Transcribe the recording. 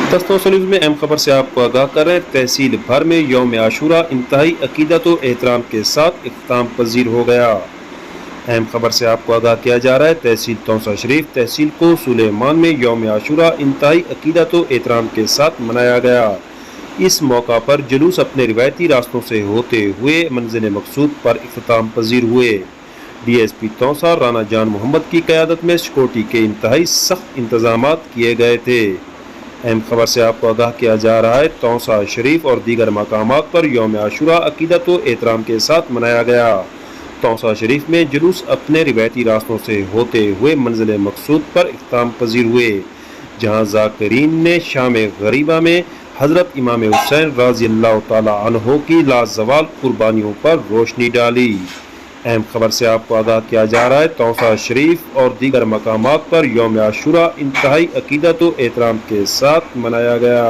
दस्तों न्यूज़ में अहम खबर से आपको आगाह कर रहे हैं। तहसील भर में यौम आशूरा इंतहाई अकीदत व एहतराम के साथ इख्तिताम पजीर हो गया। अहम खबर से आपको आगाह किया जा रहा है। तहसील तौसा शरीफ तहसील को सुलेमान में यौम आशूरा इंतहाई अकीदत व एहतराम के साथ मनाया गया। इस मौका पर जुलूस अपने रिवायती रास्तों से होते हुए मंजिल मकसूद पर इख्तिताम पजीर हुए। DSP तौसा राना जान मोहम्मद की क़यादत में सिक्योरिटी के इंतहाई सख्त इंतजामात किए गए थे। अहम खबर से आपको आगाह किया जा रहा है। तौसा शरीफ और दीगर मकामात पर यौम आशूरा अकीदत व एहतराम के साथ मनाया गया। तौसा शरीफ में जुलूस अपने रिवायती रास्तों से होते हुए मंजिल मकसूद पर इख्तिताम पजीर हुए, जहाँ ज़ाकिरीन ने शाम गरीबा में हज़रत इमाम हुसैन रज़ी अल्लाह तआला अन्हु की लाजवाल कुर्बानियों पर रोशनी डाली। अहम खबर से आपको आगाह किया जा रहा है। तौसा शरीफ और दीगर मकामात पर यौम आशूरा इंतहाई अकीदत व एहतराम के साथ मनाया गया।